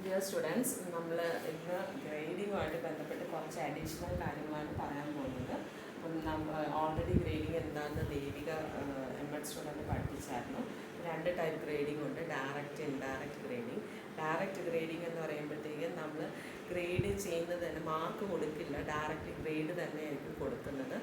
Dear students, നമ്മൾ ഇന്ന് ഗ്രേഡിങ്ങുമായിട്ട് ബന്ധപ്പെട്ട് കുറച്ച് അഡീഷണൽ കാര്യങ്ങളാണ് പറയാൻ പോകുന്നത്. അപ്പം നമ്മൾ ഓൾറെഡി ഗ്രേഡിങ് എന്താണെന്ന് ദേവിക എം.എഡ് സ്റ്റുഡൻറ്റ് പഠിപ്പിച്ചായിരുന്നു. രണ്ട് ടൈപ്പ് ഗ്രേഡിംഗ് ഉണ്ട്, direct indirect grading. Direct grading എന്ന് പറയുമ്പോഴത്തേക്കും നമ്മൾ ഗ്രേഡ് ചെയ്യുന്നത് തന്നെ മാർക്ക് കൊടുക്കില്ല, ഡയറക്റ്റ് ഗ്രേഡ് തന്നെയായിരിക്കും കൊടുക്കുന്നത്.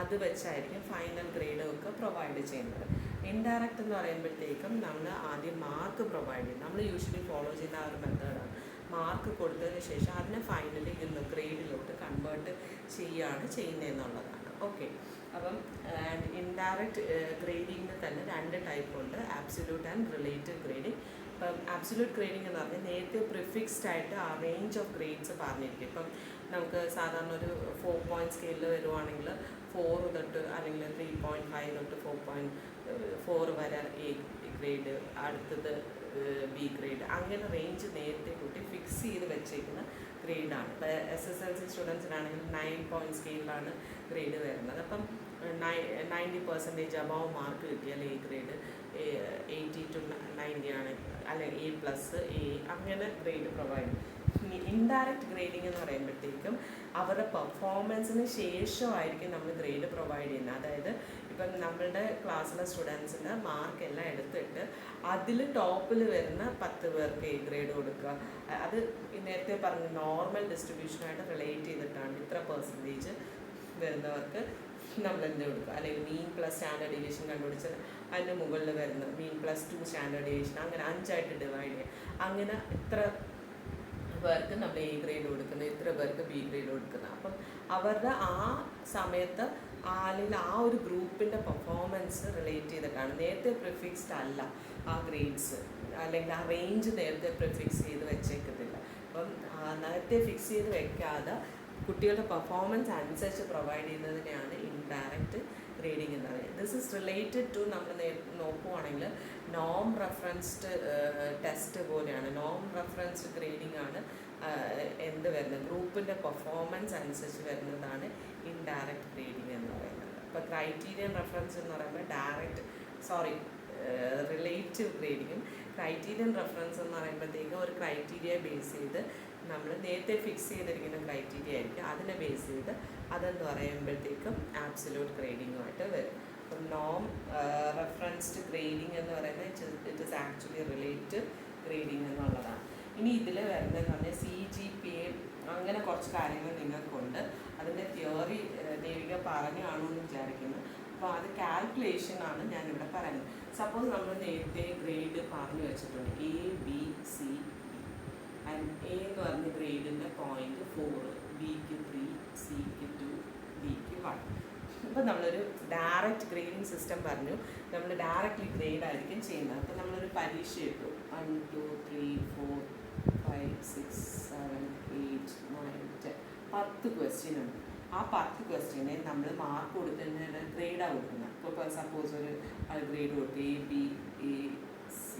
അത് വെച്ചായിരിക്കും ഫൈനൽ ഗ്രേഡൊക്കെ പ്രൊവൈഡ് ചെയ്യുന്നത്. ഇൻഡയറക്റ്റ് എന്ന് പറയുമ്പോഴത്തേക്കും നമ്മൾ ആദ്യം മാർക്ക് പ്രൊവൈഡ് ചെയ്യും. നമ്മൾ യൂഷ്വലി ഫോളോ ചെയ്യുന്ന ആ ഒരു മെത്തേഡാണ്. മാർക്ക് കൊടുത്തതിന് ശേഷം അതിനെ ഫൈനലി ഇന്ന് ഗ്രേഡിലോട്ട് കൺവേർട്ട് ചെയ്യുകയാണ് ചെയ്യുന്നതെന്നുള്ളതാണ്. ഓക്കെ, അപ്പം ഇൻഡയറക്റ്റ് ഗ്രേഡിങ്ങിന് തന്നെ രണ്ട് ടൈപ്പ് ഉണ്ട്, ആബ്സല്യൂട്ട് ആൻഡ് റിലേറ്റീവ് ഗ്രേഡിങ്. ഇപ്പം ആബ്സല്യൂട്ട് ഗ്രേഡിംഗ് എന്ന് പറഞ്ഞാൽ നേരത്തെ പ്രിഫിക്സ്ഡ് ആയിട്ട് ആ റേഞ്ച് ഓഫ് ഗ്രേഡ്സ് പറഞ്ഞിരിക്കും. ഇപ്പം നമുക്ക് സാധാരണ ഒരു 4 പോയിൻറ്റ് സ്കെയിലിൽ വരുവാണെങ്കിൽ 4 തൊട്ട് അല്ലെങ്കിൽ 3.5 തൊട്ട് 4.4 വരെ എ ഗ്രേഡ്, അടുത്തത് ബി ഗ്രേഡ്, അങ്ങനെ റേഞ്ച് നേരത്തെ കൂട്ടി ഫിക്സ് ചെയ്ത് വെച്ചേക്കുന്ന ഗ്രേഡാണ്. ഇപ്പോൾ SSLC സ്റ്റുഡൻസിനാണെങ്കിൽ 9 പോയിൻറ്റ് സ്കെയിലാണ് ഗ്രേഡ് വരുന്നത്. അപ്പം 90% അബവ് മാർക്ക് കിട്ടിയാൽ എ ഗ്രേഡ്, 80 to 90 ആണ്, അല്ലെങ്കിൽ A+, A, അങ്ങനെ ഗ്രേഡ് പ്രൊവൈഡ് ചെയ്യും. ഇൻഡയറക്റ്റ് ഗ്രേഡിംഗ് എന്ന് പറയുമ്പോഴത്തേക്കും അവരുടെ പെർഫോമൻസിന് ശേഷമായിരിക്കും നമ്മൾ ഗ്രേഡ് പ്രൊവൈഡ് ചെയ്യുന്നത്. അതായത് ഇപ്പം നമ്മളുടെ ക്ലാസ്സിലെ സ്റ്റുഡൻസിൻ്റെ മാർക്കെല്ലാം എടുത്തിട്ട് അതിൽ ടോപ്പിൽ വരുന്ന 10 പേർക്ക് എ ഗ്രേഡ് കൊടുക്കുക. അത് നേരത്തെ പറഞ്ഞ നോർമൽ ഡിസ്ട്രിബ്യൂഷനായിട്ട് റിലേറ്റ് ചെയ്തിട്ടാണ് ഇത്ര പെർസെൻറ്റേജ് വരുന്നവർക്ക് നമ്മൾ എന്ത് കൊടുക്കുക, അല്ലെങ്കിൽ മീൻ പ്ലസ് സ്റ്റാൻഡേർഡ് ഡീവിയേഷൻ കണ്ടുപിടിച്ചാൽ അതിൻ്റെ മുകളിൽ വരുന്ന മീൻ +2 സ്റ്റാൻഡേർഡ് ഡീവിയേഷൻ, അങ്ങനെ 5 ആയിട്ട് ഡിവൈഡ് ചെയ്യുക. അങ്ങനെ ഇത്ര പേർക്ക് നമ്മൾ എ ഗ്രേഡ് കൊടുക്കുന്നത്, ഇത്ര പേർക്ക് ബി ഗ്രേഡ് കൊടുക്കുന്നത്. അപ്പം അവരുടെ ആ സമയത്ത് അല്ലെങ്കിൽ ആ ഒരു ഗ്രൂപ്പിൻ്റെ പെർഫോമൻസ് റിലേറ്റ് ചെയ്തിട്ടാണ്. നേരത്തെ പ്രിഫിക്സ്ഡ് അല്ല ആ ഗ്രേഡ്സ്, അല്ലെങ്കിൽ ആ റേഞ്ച് നേരത്തെ പ്രിഫിക്സ് ചെയ്ത് വെച്ചേക്കത്തില്ല. അപ്പം നേരത്തെ ഫിക്സ് ചെയ്ത് വെക്കാതെ കുട്ടികളുടെ പെർഫോമൻസ് അനുസരിച്ച് പ്രൊവൈഡ് ചെയ്യുന്നതിനെയാണ് ഇൻഡയറക്റ്റ് ഗ്രേഡിംഗ് എന്ന് പറയുന്നത്. ദിസ് ഇസ് റിലേറ്റഡ് ടു നമ്മൾ നോക്കുവാണെങ്കിൽ നോം റെഫറൻസ്ഡ് ടെസ്റ്റ് പോലെയാണ്. നോം റെഫറൻസ്ഡ് ഗ്രേഡിംഗ് ആണ് എന്ത് വരുന്നത്, ഗ്രൂപ്പിൻ്റെ പെർഫോമൻസ് അനുസരിച്ച് വരുന്നതാണ് ഇൻഡയറക്റ്റ് ഗ്രേഡിംഗ് എന്ന് പറയുന്നത്. ഇപ്പോൾ ക്രൈറ്റീരിയൻ റെഫറൻസ് എന്ന് പറയുമ്പോൾ റിലേറ്റീവ് ഗ്രേഡിങ്ങും, ക്രൈറ്റീരിയൻ റെഫറൻസ് എന്ന് പറയുമ്പോഴത്തേക്കും ഒരു ക്രൈറ്റീരിയ ബേസ് ചെയ്ത് നമ്മൾ നേരത്തെ ഫിക്സ് ചെയ്തിരിക്കുന്ന ക്രൈറ്റീരിയ ആയിരിക്കും, അതിനെ ബേസ് ചെയ്ത് അതെന്ന് പറയുമ്പോഴത്തേക്കും ആബ്സല്യൂട്ട് ഗ്രേഡിങ്ങുമായിട്ട് വരും. അപ്പം നോം റെഫറൻസ്ഡ് ഗ്രേഡിംഗ് എന്ന് പറയുന്നത് it is actually relative grading എന്നുള്ളതാണ്. ഇനി ഇതിൽ വരുന്നതെന്ന് പറഞ്ഞാൽ CGPA, അങ്ങനെ കുറച്ച് കാര്യങ്ങൾ നിങ്ങൾക്കുണ്ട്. അതിൻ്റെ തിയറി ദേവിക പറഞ്ഞു കാണുമെന്ന് വിചാരിക്കുന്നു. അപ്പോൾ അത് കാൽക്കുലേഷനാണ് ഞാനിവിടെ പറയുന്നത്. സപ്പോസ് നമ്മൾ നേരത്തെ ഗ്രേഡ് പറഞ്ഞു വെച്ചിട്ടുണ്ട് ABCD, ആൻഡ് A എന്ന് പറഞ്ഞ ഗ്രേഡിൻ്റെ പോയിൻറ്റ് 4, Bക്ക് 3, Cക്ക് 2, Dക്ക് 1. ഇപ്പോൾ നമ്മളൊരു ഡയറക്റ്റ് ഗ്രേഡിംഗ് സിസ്റ്റം പറഞ്ഞു, നമ്മൾ ഡയറക്റ്റ്ലി ഗ്രേഡ് ആയിരിക്കും ചെയ്യുന്നത്. അപ്പോൾ നമ്മളൊരു പരീക്ഷ ഇട്ടു, 1 2 3 4 5 6 7 8 9 10 10 ക്വസ്റ്റ്യൻ ഉണ്ട്. ആ 10 ക്വസ്റ്റ്യനെ നമ്മൾ മാർക്ക് കൊടുത്തതിന് ഗ്രേഡാണ് കൊടുക്കുന്നത്. ഇപ്പോൾ സപ്പോസ് ഒരു ഗ്രേഡ് കൊടുത്തു A B A C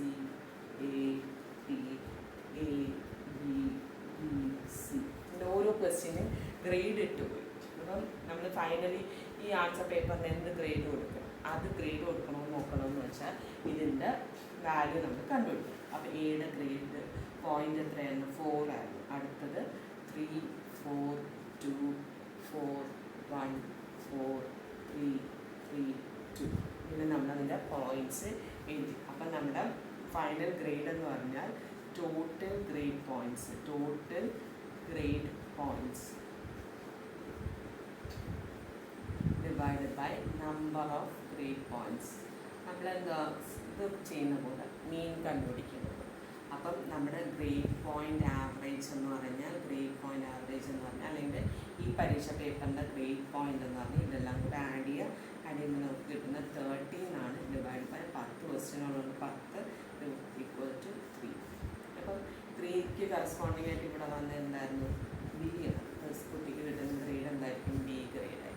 A B A B B C, ഇതിൻ്റെ ഓരോ ക്വസ്റ്റ്യന് ഗ്രേഡ് ഇട്ട് പോയി. അപ്പം നമ്മൾ ഫൈനലി ഈ ആൻസർ പേപ്പറിന് എന്ത് ഗ്രേഡ് കൊടുക്കണം, അത് ഗ്രേഡ് കൊടുക്കണമെന്ന് നോക്കണമെന്ന് വെച്ചാൽ ഇതിൻ്റെ വാല്യൂ നമ്മൾ കണ്ടുപിടിക്കും. അപ്പോൾ എയുടെ ഗ്രേഡ് പോയിൻ്റ് എത്രയായിരുന്നു, 4 ആയിരുന്നു. അടുത്തത് 3 4 2 4 1 4 3 3 2, ഇങ്ങനെ നമ്മളതിൻ്റെ പോയിൻറ്റ്സ് എഴുതി. അപ്പം നമ്മുടെ ഫൈനൽ ഗ്രേഡ് എന്ന് പറഞ്ഞാൽ total grade points divided by number of grade points. നമ്മളെന്താ ഇത് ചെയ്യുന്ന പോലെ മീൻ കണ്ടുപിടിക്കുന്നത്. അപ്പം നമ്മുടെ ഗ്രേഡ് പോയിൻ്റ് ആവറേജ് എന്ന് പറഞ്ഞാൽ അല്ലെങ്കിൽ ഈ പരീക്ഷ പേപ്പറിൻ്റെ ഗ്രേഡ് പോയിൻ്റ് എന്ന് പറഞ്ഞാൽ ഇതെല്ലാം കൂടെ ആഡ് ചെയ്യുമ്പോൾ നമുക്ക് കിട്ടുന്ന 13 ആണ്, ഡിവൈഡ് ബൈ 10 ക്വസ്റ്റ്യനുള്ളത് 10 = 3. അപ്പം 3ക്ക് കറസ്പോണ്ടിങ് ആയിട്ട് ഇവിടെ വന്ന് എന്തായിരുന്നു, ബി ആണ്. കുട്ടിക്ക് കിട്ടുന്ന ഗ്രേഡ് എന്തായിരിക്കും, ബി ഗ്രേഡ് ആയിരിക്കും.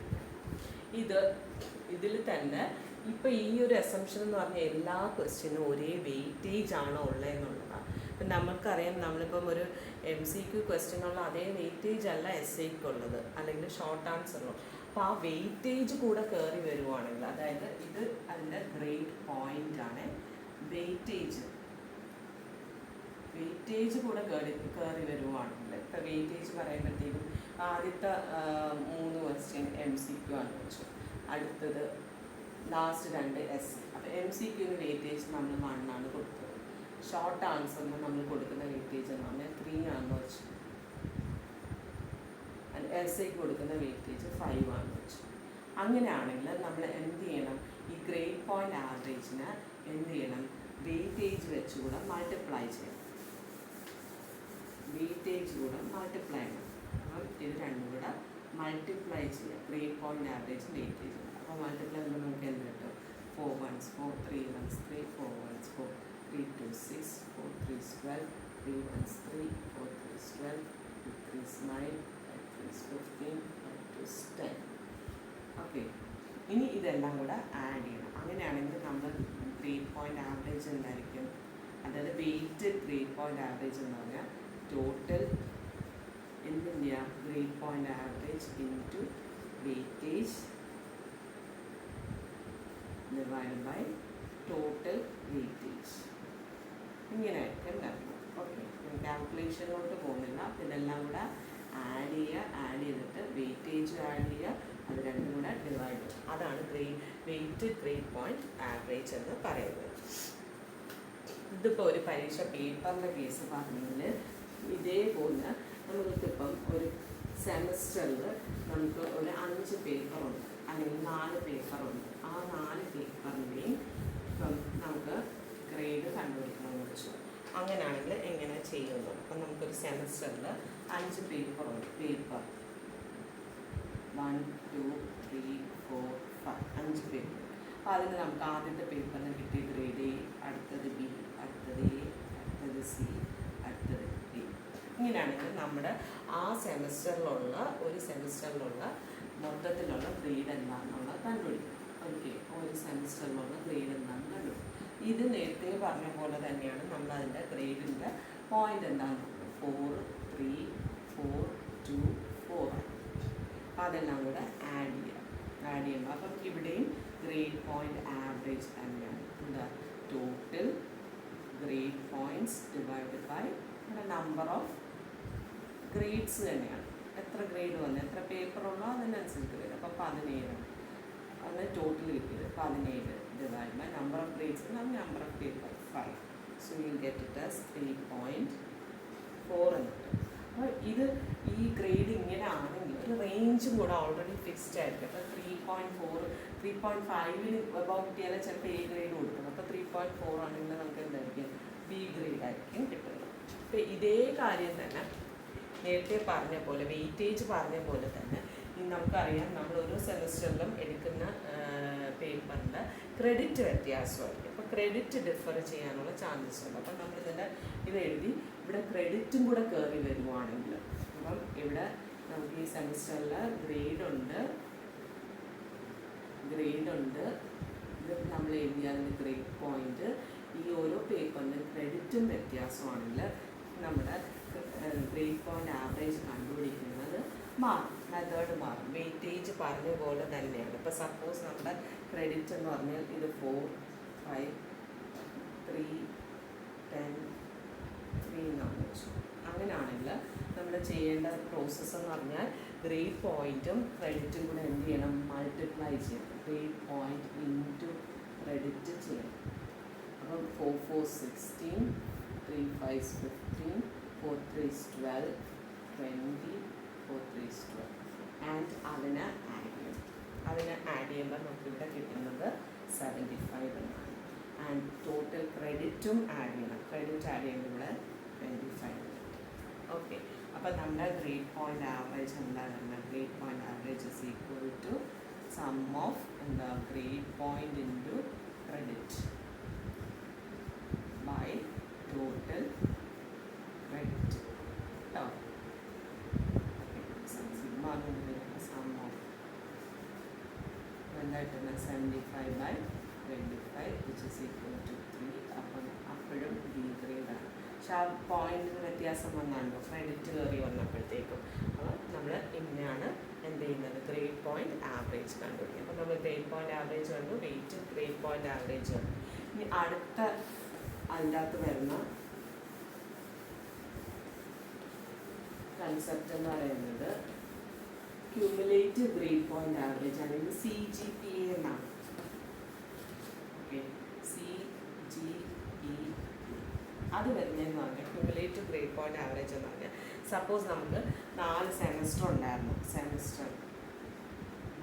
ഇതിൽ തന്നെ ഇപ്പോൾ ഈ ഒരു അസംഷൻ എന്ന് പറഞ്ഞാൽ എല്ലാ ക്വസ്റ്റ്യനും ഒരേ വെയിറ്റേജ് ആണോ ഉള്ളതെന്നുള്ളതാണ്. ഇപ്പം നമുക്കറിയാം, നമ്മളിപ്പം ഒരു MCQ ക്വസ്റ്റ്യനുള്ള അതേ വെയിറ്റേജ് അല്ല SAക്കുള്ളത്, അല്ലെങ്കിൽ ഷോർട്ട് ആൻസറുള്ളത്. അപ്പോൾ ആ വെയിറ്റേജ് കൂടെ കയറി വരുവാണെങ്കിൽ, അതായത് ഇത് അതിൻ്റെ ഗ്രേഡ് പോയിൻ്റ് ആണ്, വെയിറ്റേജ് വെയിറ്റേജ് കൂടെ കയറി വരുവാണെങ്കിൽ ഇപ്പോൾ വെയിറ്റേജ് പറയുമ്പോഴത്തേക്കും ആദ്യത്തെ 3 ക്വസ്റ്റ്യൻ MCQ ആണ് വെച്ചു, അടുത്തത് ലാസ്റ്റ് 2 SC. അപ്പോൾ MCQന് വെയിറ്റേജ് നമ്മൾ 1 ആണ് കൊടുത്തത്. ഷോർട്ട് ആൻസറിന് നമ്മൾ കൊടുക്കുന്ന വെയിറ്റേജ് എന്ന് പറഞ്ഞാൽ 3 ആണെന്ന് വെച്ചു. SAക്ക് കൊടുക്കുന്ന വെയിറ്റേജ് 5 ആണെന്ന് വെച്ചു. അങ്ങനെയാണെങ്കിൽ നമ്മൾ എന്ത് ചെയ്യണം, ഈ ഗ്രേഡ് പോയിൻ്റ് ആവറേജിന് എന്ത് ചെയ്യണം, വെയിറ്റേജ് വെച്ചുകൂടെ മൾട്ടിപ്ലൈ ചെയ്യണം. വെയിറ്റേജ് കൂടെ മൾട്ടിപ്ലൈ ചെയ്യണം. അപ്പം ഇത് രണ്ടും കൂടെ മൾട്ടിപ്ലൈ ചെയ്യാം, ഗ്രേഡ് പോയിൻ്റ് ആവറേജ് വെയിറ്റേജ്. അപ്പോൾ മൾട്ടിപ്ലൈ ചെയ്യുമ്പോൾ നമുക്ക് എന്ത് കിട്ടും, 4 1s 4, 3 1s 3, 4 1s 4, 3 2s 6, 4 3s 12, 3 1s 3, 4 3s 12, 2 3s 9, 5 3s 15, 5 2s 10. Okay, ഇനി ഇതെല്ലാം കൂടെ ആഡ് ചെയ്യണം. അങ്ങനെയാണെങ്കിൽ നമ്മൾ ഗ്രേഡ് പോയിൻ്റ് ആവറേജ് എന്തായിരിക്കും, അതായത് വെയിറ്റ് ഗ്രേഡ് പോയിൻ്റ് ആവറേജ് എന്ന് പറഞ്ഞാൽ ടോട്ടൽ എന്തിൻ്റെയ grade point average into weightage divide by total weightage. ഇങ്ങനെയായിരിക്കും ഉണ്ടാകുന്നത്. ഓക്കെ, കാൽക്കുലേഷനിലോട്ട് പോകുന്നില്ല. ഇതെല്ലാം കൂടെ ആഡ് ചെയ്യുക, ആഡ് ചെയ്തിട്ട് വെയിറ്റേജ് ആഡ് ചെയ്യുക, അത് രണ്ടും കൂടെ ഡിവൈഡ് ചെയ്യുക. അതാണ് വെയിറ്റ് ഗ്രേഡ് പോയിൻ്റ് ആവറേജ് എന്ന് പറയുന്നത്. ഇതിപ്പോൾ ഒരു പരീക്ഷ പേപ്പറിൻ്റെ കേസ് പറഞ്ഞാൽ ഇതേപോലെ നമുക്കിപ്പം ഒരു സെമസ്റ്ററിൽ നമുക്ക് ഒരു 5 പേപ്പറുണ്ട് അല്ലെങ്കിൽ 4 പേപ്പറുണ്ട്. ആ 4 പേപ്പറിൻ്റെയും ഇപ്പം നമുക്ക് ഗ്രേഡ് കണ്ടുപിടിക്കണമെന്ന് വെച്ചു. അങ്ങനെയാണെങ്കിൽ എങ്ങനെ ചെയ്യുന്നു, അപ്പം നമുക്കൊരു സെമസ്റ്ററിൽ 5 പേപ്പറുണ്ട്. Paper 1 2 3 4 5 5 paper. അപ്പോൾ അതിന് നമുക്ക് ആദ്യത്തെ പേപ്പറിന് കിട്ടിയ ഗ്രേഡ് A, അടുത്തത് B, അടുത്തത് A, അടുത്തത് C, അടുത്തത് D. ഇങ്ങനെയാണെങ്കിൽ നമ്മുടെ ആ സെമസ്റ്ററിലുള്ള മൊത്തത്തിലുള്ള ഗ്രേഡ് എന്താണെന്നുള്ളത് കണ്ടുപിടിക്കും. ഓക്കെ, ഒരു സെമസ്റ്ററിലുള്ള ഗ്രേഡ് എന്താണെന്ന് കണ്ടുപിടിക്കും. ഇത് നേരത്തെ പറഞ്ഞ പോലെ തന്നെയാണ് നമ്മൾ അതിൻ്റെ ഗ്രേഡിൻ്റെ പോയിൻ്റ് എന്താണെന്ന് 4 3 4 2 4. അതെല്ലാം കൂടെ ആഡ് ചെയ്യുമ്പോൾ അപ്പം ഇവിടെയും ഗ്രേഡ് പോയിൻ്റ് ആവറേജ് തന്നെയാണ്. എന്താ, total grade points divide by number of grades തന്നെയാണ്. എത്ര ഗ്രേഡ് വന്നു, എത്ര പേപ്പറുള്ളോ അതിനനുസരിച്ച് ഗ്രേഡ്. അപ്പോൾ 17 അത് ടോട്ടൽ കിട്ടിയത് 17 divide by number of grades number of paper 5. So you get it as 3.4 എന്ന് കിട്ടും. അപ്പോൾ ഇത് ഈ ഗ്രേഡ് ഇങ്ങനെ ആണെങ്കിൽ ഒരു റേഞ്ചും കൂടെ ഓൾറെഡി ഫിക്സ്ഡ് ആയിരിക്കും. അപ്പോൾ 3.4 3.5 അബവ് കിട്ടിയാൽ ചിലപ്പോൾ A ഗ്രേഡ് കൊടുക്കും. അപ്പോൾ 3.4 ആണെങ്കിൽ നമുക്ക് എന്തായിരിക്കും, B ഗ്രേഡ് ആയിരിക്കും കിട്ടുന്നത്. അപ്പോൾ ഇതേ കാര്യം തന്നെ നേരത്തെ പറഞ്ഞ പോലെ, വെയിറ്റേജ് പറഞ്ഞ പോലെ തന്നെ നമുക്കറിയാം, നമ്മൾ ഓരോ സെമസ്റ്ററിലും എടുക്കുന്ന പേപ്പറിൻ്റെ ക്രെഡിറ്റ് വ്യത്യാസമായിരിക്കും. അപ്പോൾ ക്രെഡിറ്റ് ഡിഫർ ചെയ്യാനുള്ള ചാൻസസ് ഉണ്ട്. അപ്പം നമ്മളിതിൻ്റെ ഇത് എഴുതി ഇവിടെ ക്രെഡിറ്റും കൂടെ കയറി വരുവാണെങ്കിൽ, അപ്പം ഇവിടെ നമുക്ക് ഈ സെമസ്റ്ററിൽ ഗ്രേഡുണ്ട്, ഇത് നമ്മൾ എഴുതിയതിൻ്റെ ഗ്രേഡ് പോയിൻ്റ്. ഈ ഓരോ പേപ്പറിൻ്റെ ക്രെഡിറ്റും വ്യത്യാസമാണെങ്കിൽ നമ്മുടെ ഗ്രേഡ് പോയിൻ്റ് ആവറേജ് കണ്ടുപിടിക്കുന്നത് മാറും, മെത്തേഡ് മാറും. വെയിറ്റേജ് പറഞ്ഞ പോലെ തന്നെയാണ്. ഇപ്പോൾ സപ്പോസ് നമ്മുടെ ക്രെഡിറ്റ് എന്ന് പറഞ്ഞാൽ ഇത് 4 5 3 10 3 എന്നാണ് വെച്ചു. അങ്ങനെയാണെങ്കിൽ നമ്മൾ ചെയ്യേണ്ട പ്രോസസ്സ് എന്ന് പറഞ്ഞാൽ ഗ്രേഡ് പോയിൻറ്റും ക്രെഡിറ്റും കൂടെ എന്ത് ചെയ്യണം, മൾട്ടിപ്ലൈ ചെയ്യണം. ഗ്രേഡ് പോയിൻറ്റ് ഇൻറ്റു ക്രെഡിറ്റ് ചെയ്യണം. അപ്പം 4 4 16, 3 5 15, 4 3 12, 20, 4 3 12. ആൻഡ് അതിനെ ആഡ് ചെയ്യണം. ചെയ്യുമ്പോൾ നമുക്കിവിടെ കിട്ടുന്നത് 75 എന്നാണ്. ആൻഡ് ടോട്ടൽ ക്രെഡിറ്റും ആഡ് ചെയ്യണം. ക്രെഡിറ്റ് ആഡ് ചെയ്യുമ്പോൾ ഇവിടെ 25. ഓക്കെ, അപ്പോൾ നമ്മുടെ ഗ്രേഡ് പോയിൻ്റ് ആവറേജ് എന്താണ്? Grade point average is equal to sum of എന്താ grade point into credit by total credit കേട്ടോ. സിഗ്മ സം ഓഫ് എന്തായിട്ടുണ്ട് 75 by 25 which is equal to 3. അപ്പം അപ്പോഴും ബി ഗ്രേഡാണ്. പക്ഷെ ആ പോയിന്റിന് വ്യത്യാസം വന്നാണല്ലോ ക്രെഡിറ്റ് കയറി വന്നപ്പോഴത്തേക്കും. അപ്പോൾ നമ്മൾ ഇങ്ങനെയാണ് എന്ത് ചെയ്യുന്നത്, ഗ്രേഡ് പോയിന്റ് ആവറേജ് കണ്ടുപിടിക്കും. അപ്പോൾ നമ്മൾ ഗ്രേഡ് പോയിന്റ് ആവറേജ് കണ്ടു, വെയിറ്റ് ഗ്രേഡ് പോയിന്റ് ആവറേജ് കണ്ടു. ഇനി അടുത്ത അതിൻ്റെ അകത്ത് വരുന്ന കൺസെപ്റ്റ് എന്ന് പറയുന്നത് ക്യൂമുലേറ്റീവ് ഗ്രേഡ് പോയിന്റ് ആവറേജ് അല്ലെങ്കിൽ CGPA എന്നാണ്. ഓക്കെ, CGPA അത് വരുന്നതെന്ന് പറഞ്ഞാൽ ക്യൂമുലേറ്റീവ് ഗ്രേഡ് പോയിന്റ് ആവറേജ് എന്ന് പറഞ്ഞാൽ സപ്പോസ് നമുക്ക് 4 സെമസ്റ്റർ ഉണ്ടായിരുന്നു. Semester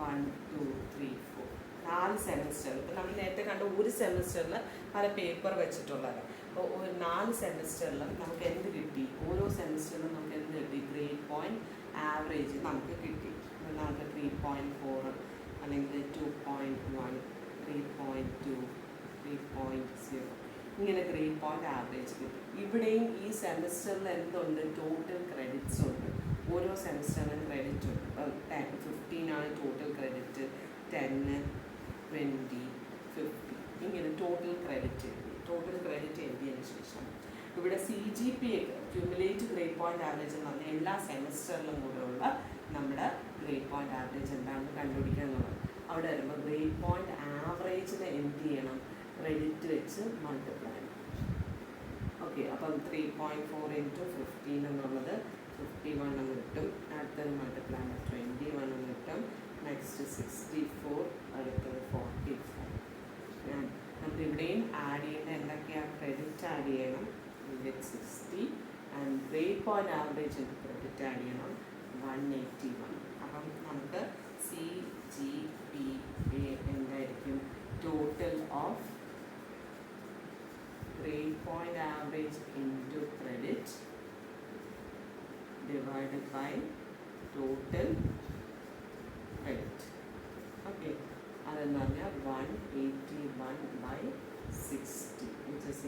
1, 2, 3, 4 4 semester. ഇപ്പം നമ്മൾ നേരത്തെ കണ്ട ഒരു സെമസ്റ്ററിൽ പല പേപ്പർ വെച്ചിട്ടുള്ളത്. അപ്പോൾ ഒരു 4 സെമസ്റ്ററിലും നമുക്ക് എന്ത് കിട്ടി? ഓരോ സെമസ്റ്ററിലും നമുക്ക് എന്ത് കിട്ടി? ഗ്രേഡ് പോയിന്റ് ആവറേജ് നമുക്ക് കിട്ടി. നമുക്ക് 3.4 അല്ലെങ്കിൽ 2.1, 3.2, 3.0 ഇങ്ങനെ ഗ്രേഡ് പോയിന്റ് ആവറേജ് കിട്ടും. ഇവിടെയും ഈ സെമസ്റ്ററിൽ എന്തുണ്ട്? ടോട്ടൽ ക്രെഡിറ്റ്സ് ഉണ്ട്. ഓരോ സെമസ്റ്ററിനും ക്രെഡിറ്റ് ഉണ്ട്. ഇപ്പം 15 ആണ് ടോട്ടൽ ക്രെഡിറ്റ്, 10, 20, 50 ഇങ്ങനെ ടോട്ടൽ ക്രെഡിറ്റ് എഴുതിയതിന് ശേഷം ഇവിടെ CGPA cumulative grade point average എന്ന് പറഞ്ഞാൽ എല്ലാ സെമസ്റ്ററിലും കൂടെയുള്ള നമ്മുടെ ഗ്രേഡ് പോയിന്റ് ആവറേജ് എന്താണെന്ന് കണ്ടുപിടിക്കുക എന്നുള്ളത്. അവിടെ വരുമ്പോൾ ഗ്രേഡ് പോയിന്റ് ആവറേജിനെ എന്ത് ചെയ്യണം? ക്രെഡിറ്റ് വെച്ച് മൾട്ടിപ്ലൈ ചെയ്യണം. ഓക്കെ, അപ്പം 3.4 × 15 എന്നുള്ളത് 51 എന്ന് കിട്ടും. അടുത്തത് മൾട്ടിപ്ലൈ 21 എന്ന് കിട്ടും. നെക്സ്റ്റ് 64, അടുത്തത് 45. നമുക്ക് ഇവിടെയും ആഡ് ചെയ്യേണ്ട എന്തൊക്കെയാണ്? ക്രെഡിറ്റ് ആഡ് ചെയ്യണം 60 and grade point average credit add ചെയ്യണം 181. അപ്പം നമുക്ക് CGPA എന്തായിരിക്കും? Total of grade point average into credit divided by total credit. Okay, അതെന്ന് പറഞ്ഞാൽ 181/60 which is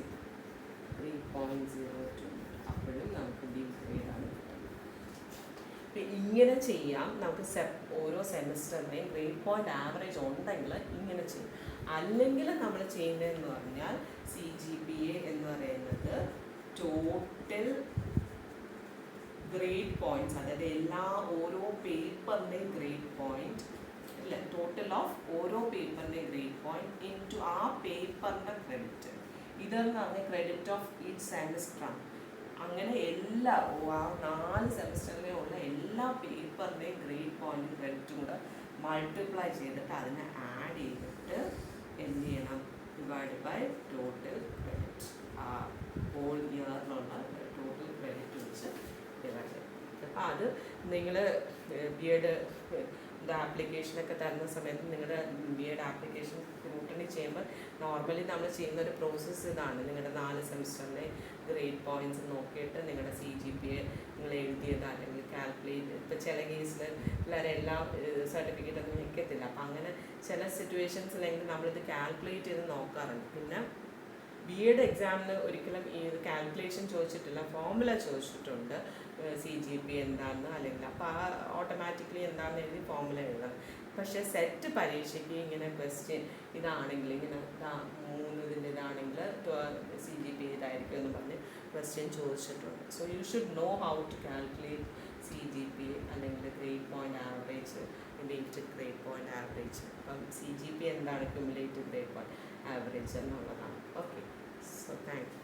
3.02. അപ്പോഴും നമുക്ക് ഡി ഗ്രേഡാണ് കിട്ടുന്നത്. ഇപ്പം ഇങ്ങനെ ചെയ്യാം. നമുക്ക് ഓരോ സെമസ്റ്ററിനെയും ഗ്രേഡ് പോയിന്റ് ആവറേജ് ഉണ്ടെങ്കിൽ ഇങ്ങനെ ചെയ്യും. അല്ലെങ്കിൽ നമ്മൾ ചെയ്യുന്നതെന്ന് പറഞ്ഞാൽ CGPA എന്ന് പറയുന്നത് ടോട്ടൽ ഗ്രേഡ് പോയിന്റ്സ്, അതായത് ഓരോ പേപ്പറിൻ്റെയും ഗ്രേഡ് പോയിന്റ് ഇല്ല, ടോട്ടൽ ഓഫ് ഓരോ പേപ്പറിൻ്റെയും ഗ്രേഡ് പോയിന്റ് ഇൻറ്റു ആ പേപ്പറിൻ്റെ ക്രെഡിറ്റ്. ഇതെന്ന് പറഞ്ഞാൽ ക്രെഡിറ്റ് ഓഫ് ഈച്ച് സെമസ്റ്റർ. അങ്ങനെ എല്ലാ 4 സെമസ്റ്ററിലെ ഉള്ള എല്ലാ പേപ്പറിൻ്റെയും ഗ്രേഡ് പോയിന്റും ക്രെഡിറ്റും കൂടെ മൾട്ടിപ്ലൈ ചെയ്തിട്ട് അതിനെ ആഡ് ചെയ്തിട്ട് എന്ത് ചെയ്യണം? Divide by total credit. ആ ഹോൾ ഇയറിലുള്ള ടോട്ടൽ ക്രെഡിറ്റ് വെച്ച് ഡിവൈഡ് ചെയ്യും. അപ്പോൾ അത് നിങ്ങൾ BEd ആപ്ലിക്കേഷനൊക്കെ തരുന്ന സമയത്ത് നിങ്ങളുടെ BEd ആപ്ലിക്കേഷൻ സ്ക്രൂട്ടണി ചെയ്യുമ്പോൾ നോർമലി നമ്മൾ ചെയ്യുന്ന ഒരു പ്രോസസ്സ് ഇതാണ്. നിങ്ങളുടെ 4 സെമസ്റ്ററിൻ്റെ ഗ്രേഡ് പോയിൻറ്റ്സ് നോക്കിയിട്ട് നിങ്ങളുടെ CGPA നിങ്ങൾ എഴുതിയത് അല്ലെങ്കിൽ കാൽക്കുലേറ്റ്. ഇപ്പോൾ ചില കേസിൽ എല്ലാവരും എല്ലാ സർട്ടിഫിക്കറ്റൊന്നും നിൽക്കത്തില്ല. അപ്പം അങ്ങനെ ചില സിറ്റുവേഷൻസിലെങ്കിൽ നമ്മളിത് കാൽക്കുലേറ്റ് ചെയ്ത് നോക്കാറുണ്ട്. പിന്നെ BEd എക്സാമിന് ഒരിക്കലും ഈ കാൽക്കുലേഷൻ ചോദിച്ചിട്ടില്ല, ഫോർമുല ചോദിച്ചിട്ടുണ്ട്. CGPA എന്താണെന്ന് അല്ലെങ്കിൽ അപ്പോൾ ആ ഓട്ടോമാറ്റിക്കലി എന്താണെന്ന് എഴുതി ഫോർമുല എഴുതണം. പക്ഷേ സെറ്റ് പരീക്ഷയ്ക്ക് ഇങ്ങനെ ക്വസ്റ്റ്യൻ ഇതാണെങ്കിൽ ഇങ്ങനെ 3 ഇതിൻ്റെ ഇതാണെങ്കിൽ CGPA ഇതായിരിക്കും എന്ന് പറഞ്ഞ് ക്വസ്റ്റ്യൻ ചോദിച്ചിട്ടുണ്ട്. So you should know how to calculate CGPA അല്ലെങ്കിൽ grade point average, weighted grade point average. അപ്പം CGPA എന്താണ്? ക്യുമുലേറ്റീവ് ഗ്രേഡ് പോയിന്റ് ആവറേജ് എന്നുള്ളതാണ്. Okay, so thank U.